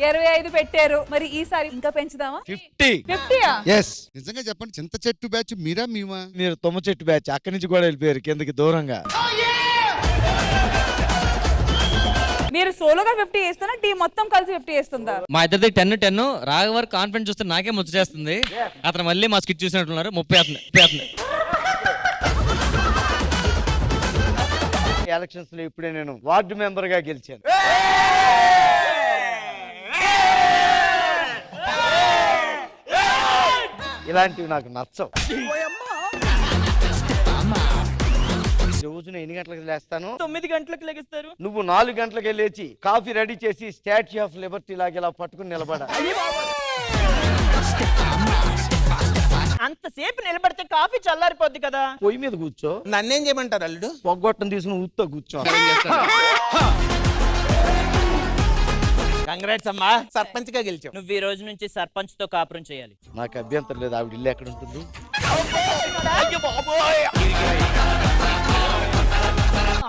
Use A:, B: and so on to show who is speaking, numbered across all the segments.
A: 25 పెట్టారు. మరి ఈసారి ఇంకా పెంచుదామా? 50.
B: ఎస్. నిజంగా చెప్పండి, చింత చెట్టు బ్యాచ్ మీరా మేమా?
C: మీరు తుమ్మ చెట్టు బ్యాచ్ అక్కడి నుంచి కూడా వెళ్ళిపోయారు కిందకి దూరంగా.
A: మీరు సోలోగా 50 వేస్తున్నా, టీం మొత్తం కలిసి 50 వేస్తుందా?
D: మా ఇద్దరిది 10-10. రాఘవర్ కాన్ఫిడెన్స్ చూస్తే నాకే ముచ్చ చేస్తుంది. అతను మళ్ళీ మా స్కిట్ చూసినట్టున్నారు. 30
C: ఎలక్షన్స్ లో ఇప్పుడే నేను వార్డు మెంబర్ గా గెలిచాను. ఇలాంటివి నాకు నచ్చవు. రోజున ఎన్ని గంటలకు లేస్తాను?
E: 9 గంటలకు లెగిస్తారు.
C: నువ్వు 4 గంటలకే లేచి కాఫీ రెడీ చేసి స్టాచ్యూ ఆఫ్ లిబర్టీ లాగా ఇలా పట్టుకుని నిలబడ.
E: అంతసేపు నిలబడితే కాఫీ చల్లారిపోద్ది కదా.
C: పొయ్యి మీద కూర్చో.
F: నన్నేం చేయమంటారు అల్లుడు?
C: పొగ్గొట్టం తీసుకుని ఊతో కూర్చో.
F: కంగ్రాట్స్ అమ్మా, సర్పంచ్ గా గెలిచావు.
E: నువ్వు ఈ రోజు నుంచి సర్పంచ్ తో కాపురం చేయాలి.
C: నాకు అభ్యంతరం లేదు. ఆవిడ ఇల్లు ఎక్కడ ఉంటుంది?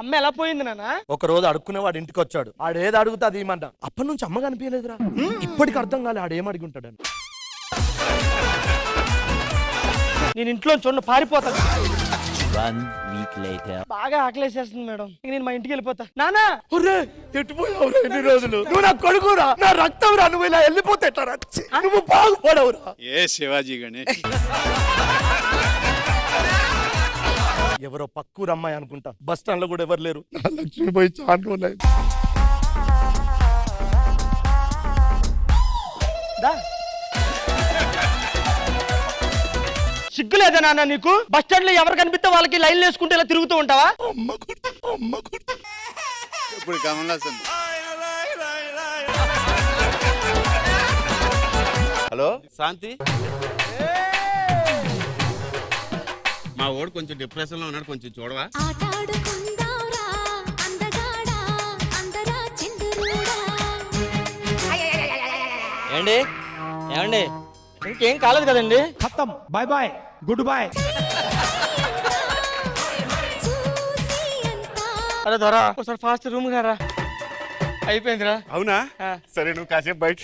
E: అమ్మ ఎలా పోయింది నాన్న?
G: ఒక రోజు అడుక్కునేవాడు ఇంటికి వచ్చాడు. ఆడేది అడుగుతా అది ఇమ్మంట. అప్పటి నుంచి అమ్మ కనిపించలేదురా. ఇప్పటికి అర్థం కాలే ఆడేం అడిగి ఉంటాడని.
E: నేను ఇంట్లో చూడండి పారిపోతాను. బాగా ఆకలేసేస్తుంది మేడం. ఇక నేను మా ఇంటికి వెళ్ళిపోతా. నానా
G: ఎట్టుపోయావురా ఎన్ని రోజులు? నువ్వు నా కొడుకురా, నా రక్తం రా. నువ్వు ఇలా వెళ్ళిపోతే ఎట్లా? నువ్వు బాగుపడవురా.
B: ఏ శివాజీ గణేష్.
G: ఎవరో పక్కూరు అమ్మాయి అనుకుంటా. బస్ స్టాండ్ లో కూడా ఎవరు లేరు. నా లక్ష్మి పోయి చాటుకోలేదు.
E: సిగ్గులేదా నాన్న నీకు? బస్ స్టాండ్ లో ఎవరు కనిపిస్తే వాళ్ళకి లైన్ వేసుకుంటే ఇలా తిరుగుతూ ఉంటావా?
B: ఇప్పుడు కమలాసన్.
F: హలో శాంతి,
B: మా ఓడు కొంచెం డిప్రెషన్ లో ఉన్నాడు, కొంచెం చూడవా?
E: ఏమండి ఏమండి ఇంకేం కాలేదు కదండి?
G: ఖతం. Bye bye, good boy.
E: అరే దొరా ఒకసారి ఫాస్ట్ రూమ్ గారా. అయిపోయిందిరా.
B: అవునా? సరే నువ్వు కాసేపు బయట.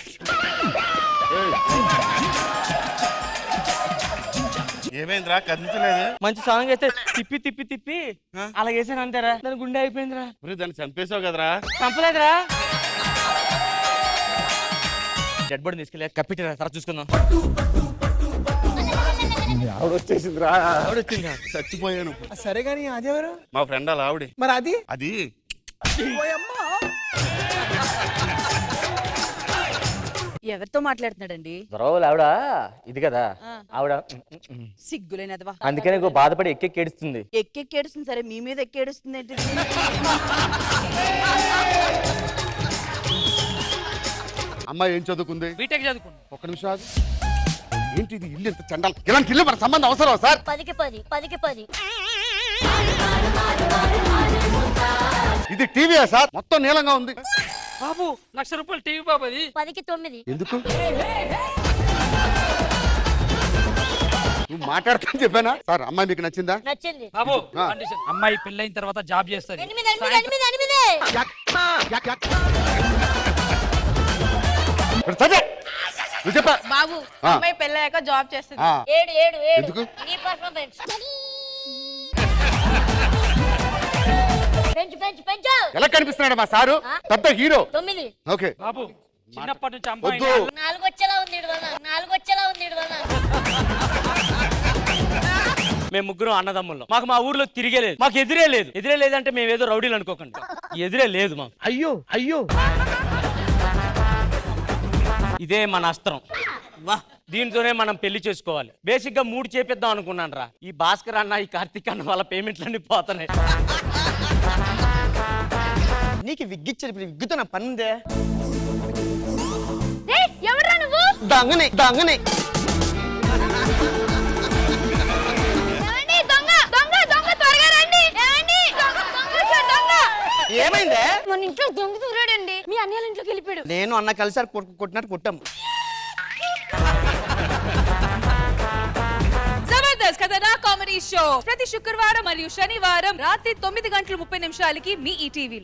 B: ఏమైందిరా? కదిలించలేదు.
E: మంచి సాంగ్ అయితే తిప్పి తిప్పి తిప్పి అలా వేసాను అంటారా? దాని గుండె అయిపోయిందిరా.
B: దాన్ని చంపేశావు కదరా?
E: చంపలేదురా. డెడ్ బాడీ తీసుకెళ్ళి కప్పిట్టిరా, తర్వాత చూసుకుందాం.
B: ఆవిడ వచ్చేసిందిరా.
E: ఆవిడ వచ్చిందా?
B: చచ్చిపోయాను.
F: సరే గాని అదెవరు?
B: మా ఫ్రెండ్ అలా ఆవిడే.
F: మరి అది
B: అది
A: ఎవరితో మాట్లాడుతున్నాడండి?
E: ఆవిడ ఇది కదా ఆవిడ.
A: సిగ్గులేనదవా.
E: అందుకనే బాధపడి ఎక్కేడుస్తుంది.
A: ఎక్కేడుస్తుంది. సరే మీ మీద ఎక్కేడుస్తుంది ఏంటి?
B: అమ్మాయి ఏం చదువుకుంది?
E: బీటెక్ చదువుకుంది.
B: ఒక్క నిమిషం ఆగు. ఏంటి ఇది? ఇల్లు ఎంత చండాలి. ఇలాంటి ఇల్లు మన సంబంధం అవసరం సార్?
H: 10కి 10
B: ఇది టీవీయా సార్? మొత్తం నీలంగా ఉంది.
E: బాబు ₹1,00,000 టీవీ బాబు అది.
H: 10కి 9.
B: ఎందుకు? నువ్వు మాట్లాడతాను చెప్పానా సార్? అమ్మాయి మీకు నచ్చిందా?
H: నచ్చింది
E: బాబు అమ్మాయి పెళ్ళైన తర్వాత జాబ్ చేస్తుంది.
H: 8.
B: నువ్వు చెప్పా
A: బాబు అమ్మాయి పెళ్ళాక జాబ్ చేస్తుంది.
H: 7.
B: ఎందుకు?
H: నీ పర్ఫార్మెన్స్ పెంచు.
B: ఎలా కనిపిస్తున్నాడు మా సారు? పెద్ద హీరో.
H: 9.
B: ఓకే
E: బాబు చిన్నప్పటి నుంచి అమ్మాయి
B: వద్దు.
H: 4 వచ్చేలా ఉంది ఇడు.
E: మేము ముగ్గురు అన్నదమ్ముల్లో. మాకు మా ఊర్లో తిరిగే లేదు. మాకు ఎదురే లేదంటే మేము ఏదో రౌడీలు అనుకోకండి. ఎదురే లేదు మాకు.
G: అయ్యో
E: ఇదే మన అస్త్రం. దీంతోనే మనం పెళ్లి చేసుకోవాలి. బేసిక్ గా 3 చేపిద్దాం అనుకున్నాను రా. ఈ భాస్కర్ అన్న, ఈ కార్తిక్ అన్న వాళ్ళ పేమెంట్లన్నీ పోతున్నాయి.
F: నీకు విగ్గిచ్చారు, ఇప్పుడు విగ్గుతో నా పని ఉందే.
H: ఎవడ్రా నువ్వు?
F: దొంగని
H: త్వరగా రండి.
F: ఏమైందే?
H: మన ఇంట్లో దొంగ దూరాడండి. మీ అన్నయ్య ఇంట్లోకి వెళ్ళిపోయాడు.
F: నేను అన్న కలిసారు కొట్టినట్టు కొట్టాము.
A: జబర్దస్త్ కథనా కామెడీ షో ప్రతి శుక్రవారం మరియు శనివారం రాత్రి 9:30 మీ ఈటీవీలో.